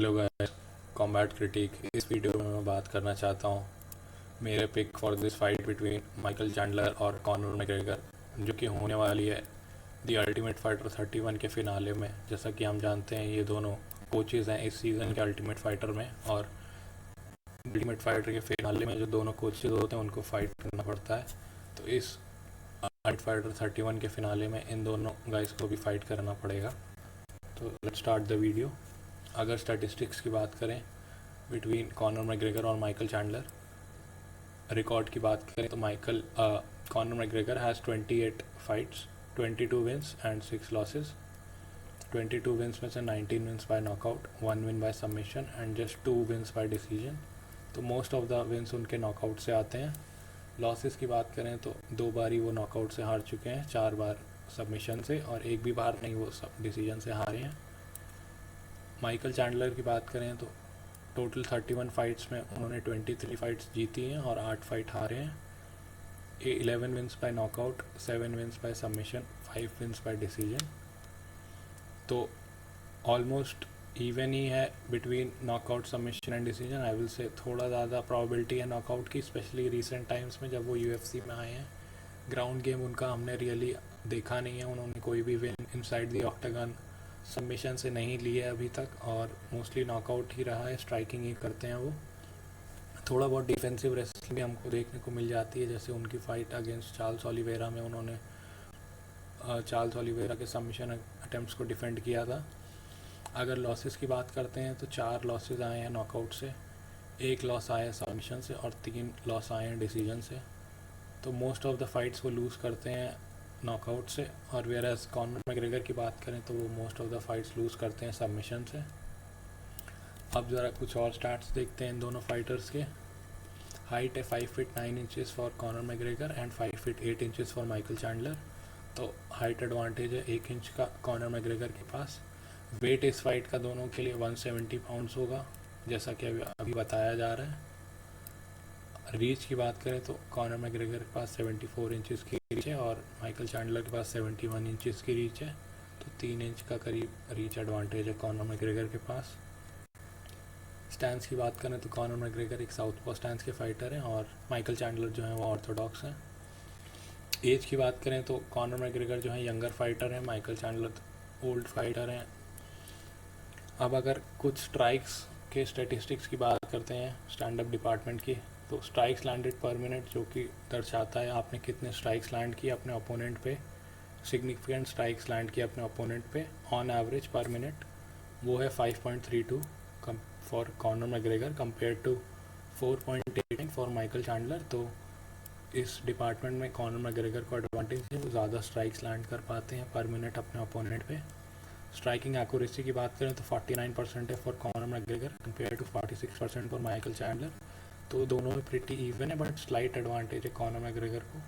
Hello guys, combat critic. इस video में मैं बात करना चाहता हूँ मेरे pick for this fight between Michael Chandler और कॉनर मैग्रेगर, जो कि होने वाली है दी अल्टीमेट फाइटर 31 के फिनाले में। जैसा कि हम जानते हैं ये दोनों कोचेज़ हैं इस सीज़न के अल्टीमेट फाइटर में, और अल्टीमेट फाइटर के फिनाले में जो दोनों कोचेज़ होते हैं उनको फाइट करना पड़ता है। तो इस अल्टीमेट फाइटर 31 के फिनाले में इन दोनों गाइस को भी फाइट करना पड़ेगा। तो लेट्स स्टार्ट द वीडियो। अगर स्टैटिस्टिक्स की बात करें बिटवीन कॉनर मैग्रेगर और माइकल चैंडलर, रिकॉर्ड की बात करें तो Conor McGregor has 28 fights, 22 wins and 6 losses. 22 wins में से 19 wins by knockout, 1 win by submission and just 2 wins by decision. तो मोस्ट ऑफ द विंस उनके नॉकआउट से आते हैं। लॉसेस की बात करें तो 2 बार ही वो नॉकआउट से हार चुके हैं, 4 बार सबमिशन से, और एक भी बार नहीं वो सब डिसीजन से हारे हैं। माइकल चैंडलर की बात करें तो टोटल 31 फाइट्स में उन्होंने 23 फाइट्स जीती हैं और 8 फाइट हारे हैं। 11 wins by knockout, 7 wins by submission, 5 wins by decision. तो ऑलमोस्ट इवन ही है between knockout, submission and decision. I will say थोड़ा ज़्यादा प्रॉबिलिटी है नॉकआउट की, स्पेशली रिसेंट टाइम्स में जब वो यूएफसी में आए हैं। ग्राउंड गेम उनका हमने रियली देखा नहीं है, उन्होंने कोई भी win inside the octagon submission से नहीं ली है अभी तक, और मोस्टली नॉकआउट ही रहा है, स्ट्राइकिंग ही करते हैं वो। थोड़ा बहुत डिफेंसिव रेसलिंग भी हमको देखने को मिल जाती है, जैसे उनकी फ़ाइट अगेंस्ट चार्ल्स ओलिवेरा में उन्होंने चार्ल्स ओलिवेरा के सबमिशन अटैम्प्ट्स को डिफेंड किया था। अगर लॉसेस की बात करते हैं तो 4 लॉसेस आए हैं नॉकआउट से, 1 लॉस आया है सबमिशन से और 3 लॉस आए हैं डिसीजन से। तो मोस्ट ऑफ द फाइट्स वो लूज़ करते हैं नॉकआउट से, और वेयरएज कॉनर मैग्रेगर की बात करें तो वो most of the fights lose करते हैं सबमिशन से। अब ज़रा कुछ और स्टैट्स देखते हैं इन दोनों फाइटर्स के। हाइट है 5 feet 9 inches for Conor McGregor and 5 feet 8 inches for Michael Chandler. तो हाइट एडवांटेज है 1 इंच का कॉनर मैग्रेगर के पास। वेट इस फाइट का दोनों के लिए 170 पाउंड्स होगा, जैसा कि अभी बताया जा रहा है। रीच की बात करें तो कॉनर मैग्रेगर के पास 74 इंचेस की रीच है और माइकल चैंडलर के पास 71 इंचेस की रीच है। तो 3 इंच का करीब रीच एडवांटेज है कॉनर मैग्रेगर के पास। स्टैंस की बात करें तो कॉनर मैग्रेगर एक साउथपॉ स्टैंस के फाइटर हैं और माइकल चैंडलर जो है वो ऑर्थोडॉक्स हैं। एज की बात करें तो कॉनर मैग्रेगर जो है यंगर फाइटर हैं, माइकल चैंडलर ओल्ड फाइटर हैं। अब अगर कुछ स्ट्राइक्स के स्टैटिस्टिक्स की बात करते हैं स्टैंड अप डिपार्टमेंट की, तो स्ट्राइक्स लैंडेड पर मिनट, जो कि दर्शाता है आपने कितने स्ट्राइक्स लैंड किए अपने ओपोनेंट पे, सिग्निफिकेंट स्ट्राइक्स लैंड किए अपने ओपोनेंट पे ऑन एवरेज पर मिनट, वो है 5.32 for Conor McGregor compare to 4.89 for Michael Chandler. तो इस डिपार्टमेंट में कॉनर मैग्रेगर को एडवांटेज है, वो ज़्यादा स्ट्राइक्स लैंड कर पाते हैं पर मिनट अपने ओपोनेंट पे। स्ट्राइकिंग एक्यूरेसी की बात करें तो 49% है for Conor McGregor compare to 46% for Michael Chandler. तो दोनों में प्रिटी इवन है, बट स्लाइट एडवांटेज है कॉनर मैग्रेगर को।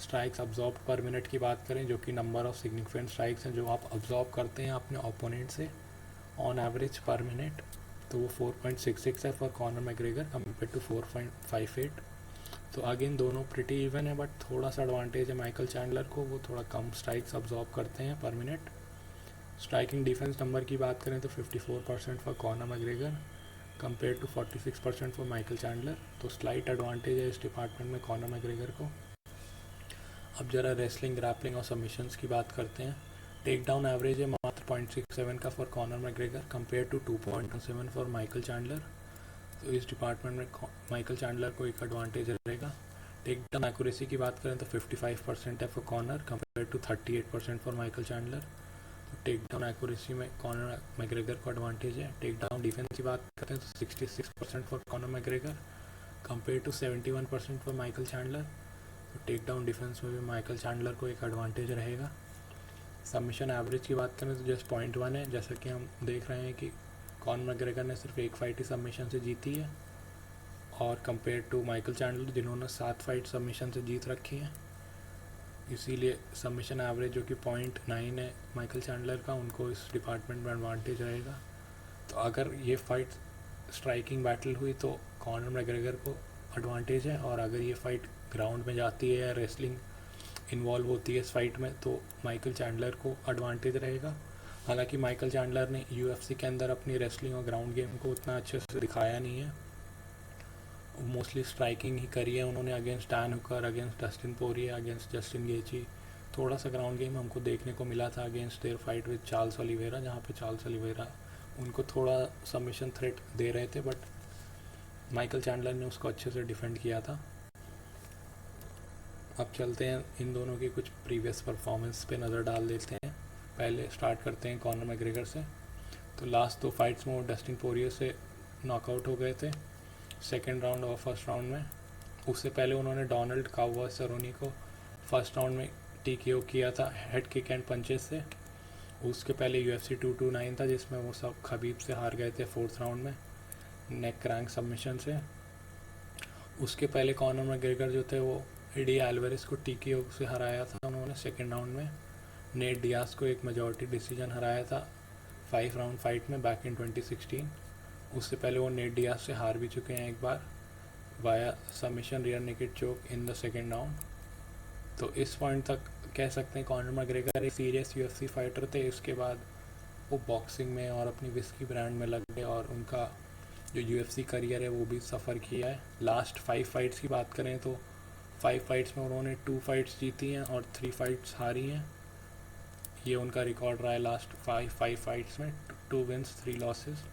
स्ट्राइक्स अब्जॉर्ब पर मिनट की बात करें, जो कि नंबर ऑफ सिग्निफिकेंट स्ट्राइक्स हैं जो आप अब्जॉर्ब करते हैं अपने ओपोनेंट से ऑन एवरेज पर मिनट, तो वो 4.66 है for Conor McGregor compare to 4.58। तो अगेन दोनों प्रिटी इवन है, बट थोड़ा सा एडवांटेज है माइकल चैंडलर को, वो थोड़ा कम स्ट्राइक्स अब्जॉर्ब करते हैं पर मिनट। स्ट्राइकिंग डिफेंस नंबर की बात करें तो 54% for Conor McGregor compare to 46% for Michael Chandler. तो स्लाइट एडवांटेज है इस डिपार्टमेंट में कॉनर मैग्रेगर को। अब जरा रेसलिंग, ग्रैपलिंग और सबमिशंस की बात करते हैं। टेक डाउन एवरेज है मात्र 0.67 का for Conor McGregor compare to 2.7 for Michael Chandler. तो इस डिपार्टमेंट में माइकल चैंडलर को एक एडवांटेज रहेगा। टेक डाउन एक्यूरेसी की बात करें तो 55% है for Conor compare to 38% for Michael Chandler. Takedown accuracy में कॉनर मैग्रेगर को एडवांटेज है। टेक डाउन डिफेंस की बात करते हैं तो 66% for Conor McGregor compare to 71% for Michael Chandler. तो टेक डाउन डिफेंस में भी माइकल चैंडलर को एक एडवांटेज रहेगा। सबमिशन एवरेज की बात करें तो जस्ट 0.1 है, जैसा कि हम देख रहे हैं कि कॉनर मैग्रेगर ने सिर्फ एक फाइट ही सबमिशन से जीती है, और कंपेयर टू माइकल चैंडलर जिन्होंने 7 फाइट सबमिशन से जीत रखी हैं। इसीलिए सबमिशन एवरेज जो कि 0.9 है माइकल चैंडलर का, उनको इस डिपार्टमेंट में एडवांटेज रहेगा। तो अगर ये फाइट स्ट्राइकिंग बैटल हुई तो कॉनर मैग्रेगर को एडवांटेज है, और अगर ये फाइट ग्राउंड में जाती है या रेसलिंग इन्वॉल्व होती है इस फाइट में तो माइकल चैंडलर को एडवांटेज रहेगा। हालांकि माइकल चैंडलर ने यूएफसी के अंदर अपनी रेसलिंग और ग्राउंड गेम को उतना अच्छे से दिखाया नहीं है, मोस्टली स्ट्राइकिंग ही करी है उन्होंने against Dan Hooker, against Dustin Poirier, against Justin Gaethje. थोड़ा सा ग्राउंड गेम हमको देखने को मिला था against their fight with Charles Oliveira, जहाँ पे चार्ल्स ओलिवेरा उनको थोड़ा सबमिशन थ्रेट दे रहे थे, बट माइकल चैंडलर ने उसको अच्छे से डिफेंड किया था। अब चलते हैं इन दोनों की कुछ प्रीवियस परफॉर्मेंस पे नज़र डाल देते हैं। पहले स्टार्ट करते हैं कॉनर मैग्रेगर से। तो लास्ट 2 फाइट्स में वो डस्टिन पोरिये से नॉकआउट हो गए थे सेकेंड राउंड और फर्स्ट राउंड में। उससे पहले उन्होंने डोनाल्ड काउबॉय सरोनी को फर्स्ट राउंड में TKO किया था हेड किक एंड पंचेस से। उसके पहले UFC 229 था जिसमें वो सब खबीब से हार गए थे 4th राउंड में नेक क्रैंक सबमिशन से। उसके पहले कॉनर मैग्रेगर जो थे वो एडी एल्वेरेस को TKO से हराया था उन्होंने सेकेंड राउंड में। नेट डियाज को एक मेजॉरिटी डिसीजन हराया था 5 राउंड फाइट में बैक इन 2016। उससे पहले वो नेट डियाज से हार भी चुके हैं एक बार via submission rear naked choke in the second round. तो इस पॉइंट तक कह सकते हैं कॉनर मैग्रेगर एक सीरियस UFC फाइटर थे। उसके बाद वो बॉक्सिंग में और अपनी विस्की ब्रांड में लग गए और उनका जो UFC करियर है वो भी सफ़र किया है। लास्ट 5 फाइट्स की बात करें तो 5 फाइट्स में उन्होंने 2 फाइट्स जीती हैं और 3 फाइट्स हारी हैं। ये उनका रिकॉर्ड रहा है लास्ट 5 फाइट्स में, 2 विन्स 3 लॉसेस।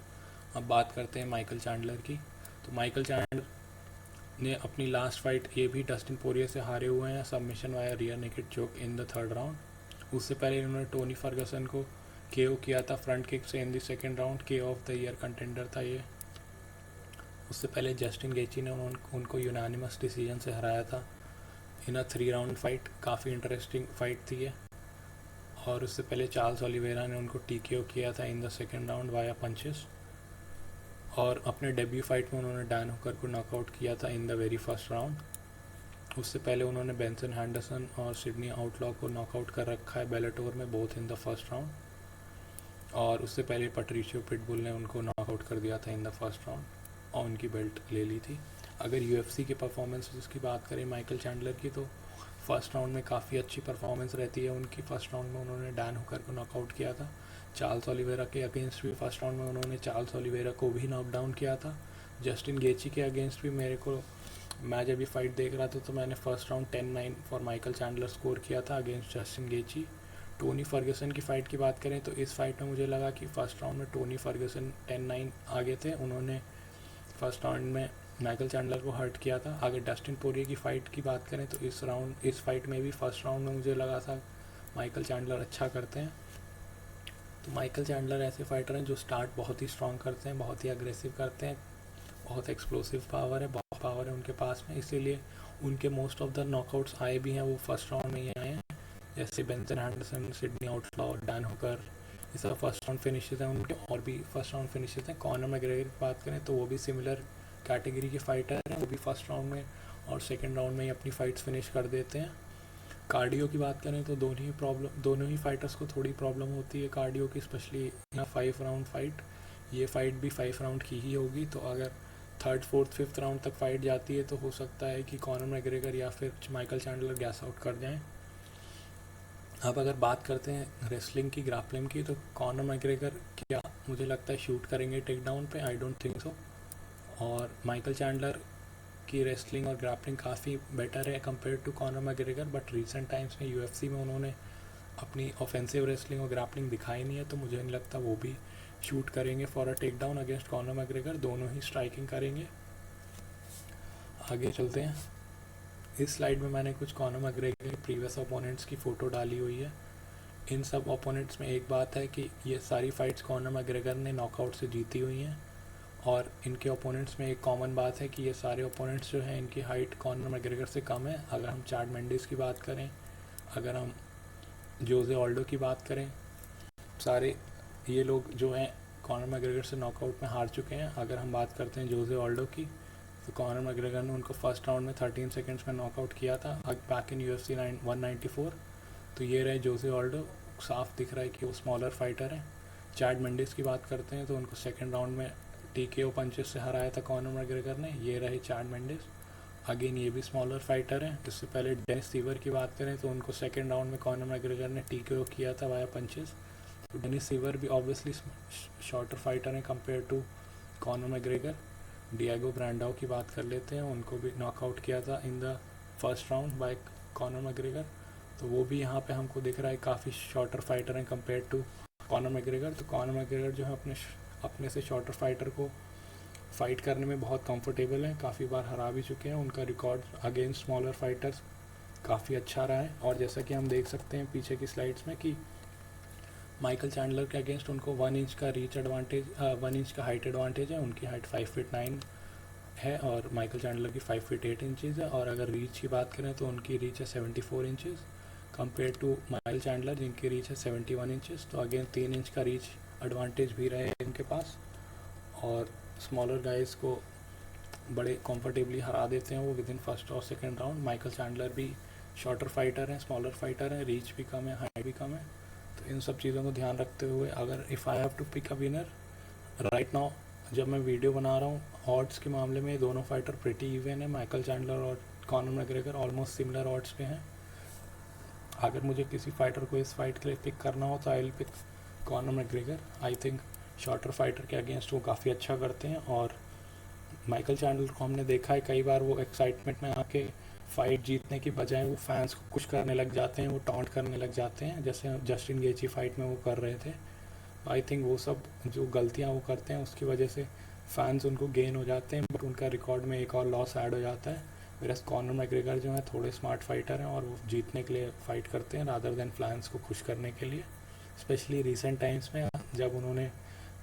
अब बात करते हैं माइकल चैंडलर की। तो माइकल चैंडलर ने अपनी लास्ट फाइट ये भी डस्टिन पोरिये से हारे हुए हैं submission via rear naked choke in the 3rd round. उससे पहले इन्होंने टोनी फर्गसन को KO किया था फ्रंट किक से इन the second round. KO of the year contender था ये। उससे पहले जस्टिन गेची ने उनको यूनानिमस डिसीजन से हराया था इन अ 3 राउंड फाइट। काफ़ी इंटरेस्टिंग फाइट थी ये। और उससे पहले चार्ल्स ओलिवेरा ने उनको TKO किया था इन the second round via punches. और अपने डेब्यू फाइट में उन्होंने डैन हुकर को नॉकआउट किया था in the very first round. उससे पहले उन्होंने बेंसन हैंडरसन और सिडनी आउटलॉ को नॉकआउट कर रखा है बेलाटोर में, both in the first round. और उससे पहले पट्रिशियो पिटबुल ने उनको नॉकआउट कर दिया था इन द फर्स्ट राउंड और उनकी बेल्ट ले ली थी। अगर UFC के परफॉर्मेंसेस की बात करें माइकल चैंडलर की, तो फर्स्ट राउंड में काफ़ी अच्छी परफॉर्मेंस रहती है उनकी। फर्स्ट राउंड में उन्होंने डैन हुकर को नॉकआउट किया था। चार्ल्स ओलिवेरा के अगेंस्ट भी फर्स्ट राउंड में उन्होंने चार्ल्स ओलिवेरा को भी नॉकडाउन किया था। जस्टिन गेची के अगेंस्ट भी मैं जब ये फाइट देख रहा था तो मैंने first round 10-9 for Michael Chandler score किया था अगेंस्ट जस्टिन गेची। टोनी फर्गसन की फ़ाइट की बात करें तो इस फाइट में मुझे लगा कि फ़र्स्ट राउंड में टोनी फर्गसन 10-9 आगे थे। उन्होंने फर्स्ट राउंड में माइकल चैंडलर को हर्ट किया था। अगर डस्टिन पोरिये की फ़ाइट की बात करें तो इस फाइट में भी फर्स्ट राउंड में मुझे लगा था माइकल चैंडलर अच्छा करते हैं। तो माइकल चैंडलर ऐसे फाइटर हैं जो स्टार्ट बहुत ही स्ट्रॉन्ग करते हैं, बहुत ही अग्रेसिव करते हैं, बहुत एक्सप्लोसिव पावर है, बहुत पावर है उनके पास में। इसीलिए उनके मोस्ट ऑफ द नॉकआउट्स आए भी हैं वो फर्स्ट राउंड में ही आए हैं, जैसे Benson Henderson, Sydney outlaw, Dan Hooker, ये सब फर्स्ट राउंड फिनिशेस हैं उनके। और भी फर्स्ट राउंड फिनिशेस हैं। कॉनर मैग्रेगर की बात करें तो वो भी सिमिलर कैटेगरी के फाइटर हैं, वो भी फर्स्ट राउंड में और सेकेंड राउंड में ही अपनी फ़ाइट्स फिनिश कर देते हैं। कार्डियो की बात करें तो दोनों ही फाइटर्स को थोड़ी प्रॉब्लम होती है कार्डियो की, स्पेशली इन 5 राउंड फाइट। ये फाइट भी 5 राउंड की ही होगी, तो अगर 3rd, 4th, 5th राउंड तक फाइट जाती है तो हो सकता है कि कॉनर मैग्रेगर या फिर माइकल चैंडलर गैस आउट कर जाएं। अब अगर बात करते हैं रेसलिंग की, ग्रैपलिंग की, तो कॉनर मैग्रेगर क्या मुझे लगता है शूट करेंगे टेक डाउन पे, आई डोंट थिंक सो। और माइकल चैंडलर की रेसलिंग और ग्रैपलिंग काफ़ी बेटर है compare to Conor McGregor, but recent times में UFC में उन्होंने अपनी ऑफेंसिव रेसलिंग और ग्रैपलिंग दिखाई नहीं है, तो मुझे नहीं लगता वो भी शूट करेंगे for a takedown against Conor McGregor. दोनों ही स्ट्राइकिंग करेंगे। आगे चलते हैं। इस स्लाइड में मैंने कुछ कॉनर मैग्रेगर के प्रीवियस ओपोनेंट्स की फ़ोटो डाली हुई है। इन सब ओपोनेंट्स में एक बात है कि ये सारी फाइट्स कॉनर मैग्रेगर ने नॉकआउट से जीती हुई हैं, और इनके ओपोनेंट्स में एक कॉमन बात है कि ये सारे ओपोनेंट्स जो हैं इनकी हाइट कॉनर मैग्रेगर से कम है। अगर हम चैड मेंडिस की बात करें, अगर हम जोजे ऑल्डो की बात करें, सारे ये लोग जो हैं कॉनर मैग्रेगर से नॉकआउट में हार चुके हैं। अगर हम बात करते हैं जोजे ऑल्डो की, तो कॉनर मैग्रेगर ने उनको फर्स्ट राउंड में 13 सेकेंड्स में नॉकआउट किया था बैक इन UFC 194। तो ये रहे जोजे ऑल्डो, साफ दिख रहा है कि वो स्मॉलर फाइटर हैं। चैड मेंडिस की बात करते हैं तो उनको सेकेंड राउंड में TKO पंचेस से हराया था कॉनर मैग्रेगर ने। ये रहे चैड मेंडिस, अगेन ये भी स्मॉलर फाइटर हैं। इससे पहले डेनिस सीवर की बात करें तो उनको सेकेंड राउंड में कॉनर मैग्रेगर ने TKO किया था वाया पंचेस। तो डेनिस सीवर भी ऑब्वियसली शॉर्टर फाइटर हैं compare to Conor McGregor. Diego Brandao की बात कर लेते हैं, उनको भी नॉकआउट किया था in the first round bye Conor McGregor, तो वो भी यहाँ पे हमको दिख रहा है काफ़ी शॉर्टर फाइटर हैं कंपेयर टू कॉनर मैग्रेगर। तो कॉनर मैग्रेगर जो है अपने से शॉर्टर फाइटर को फाइट करने में बहुत कंफर्टेबल हैं, काफ़ी बार हरा भी चुके हैं, उनका रिकॉर्ड अगेंस्ट स्मॉलर फाइटर्स काफ़ी अच्छा रहा है। और जैसा कि हम देख सकते हैं पीछे की स्लाइड्स में कि माइकल चैंडलर के अगेंस्ट उनको 1 इंच का रीच एडवांटेज 1 इंच का हाइट एडवांटेज है। उनकी हाइट 5 फीट 9 है और माइकल चैंडलर की 5 फीट 8 इंचज़ है। और अगर रीच की बात करें तो उनकी रीच है 74 inches compare to Michael Chandler जिनकी रीच है 71 इंचज़। तो अगेन 3 इंच का रीच एडवांटेज भी रहे इनके पास, और स्मॉलर गाइज को बड़े कंफर्टेबली हरा देते हैं वो विद इन फर्स्ट और सेकेंड राउंड। माइकल चैंडलर भी शॉर्टर फाइटर हैं, स्मॉलर फाइटर हैं, रीच भी कम है, हाइट भी कम है। तो इन सब चीज़ों को ध्यान रखते हुए अगर if I have to pick a winner right now, जब मैं वीडियो बना रहा हूँ ऑड्स के मामले में दोनों फाइटर प्रिटी इवन है। माइकल चैंडलर और Conor McGregor almost similar odds पे हैं। अगर मुझे किसी फाइटर को इस फाइट के लिए पिक करना हो तो I will pick Conor McGregor. I think shorter fighter के अगेंस्ट वो काफ़ी अच्छा करते हैं, और माइकल चैंडलर को हमने देखा है कई बार वो एक्साइटमेंट में आके फाइट जीतने की बजाय वो फैंस को कुछ करने लग जाते हैं, वो टॉन्ट करने लग जाते हैं, जैसे जस्टिन गेची फाइट में वो कर रहे थे। आई थिंक वो सब जो गलतियाँ वो करते हैं उसकी वजह से फैंस उनको गेन हो जाते हैं, बट उनका रिकॉर्ड में एक और लॉस ऐड हो जाता है। वेरस कॉनर मैग्रेगर जो है थोड़े स्मार्ट फाइटर हैं और वो जीतने के लिए फ़ाइट करते हैं रादर देन फैंस को खुश करने के लिए। स्पेशली रिसेंट टाइम्स में जब उन्होंने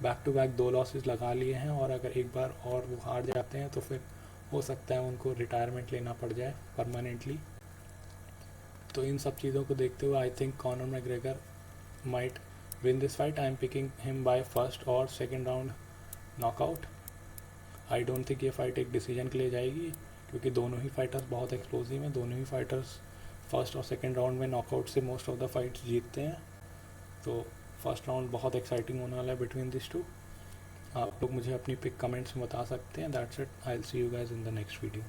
बैक टू बैक 2 लॉसेस लगा लिए हैं, और अगर एक बार और वो हार जाते हैं तो फिर हो सकता है उनको रिटायरमेंट लेना पड़ जाए परमानेंटली। तो इन सब चीज़ों को देखते हुए I think Conor McGregor might win this fight. I am picking him by first और second round knockout. I don't think ये फाइट एक डिसीजन के लिए जाएगी क्योंकि दोनों ही फाइटर्स बहुत एक्सप्लोसिव हैं। दोनों ही फाइटर्स फर्स्ट और सेकंड राउंड में नॉकआउट से मोस्ट ऑफ द फाइट्स जीतते हैं। तो फर्स्ट राउंड बहुत एक्साइटिंग होने वाला है बिटवीन दिस टू। आप लोग मुझे अपनी पिक कमेंट्स में बता सकते हैं। That's it, I will see you guys in the next video.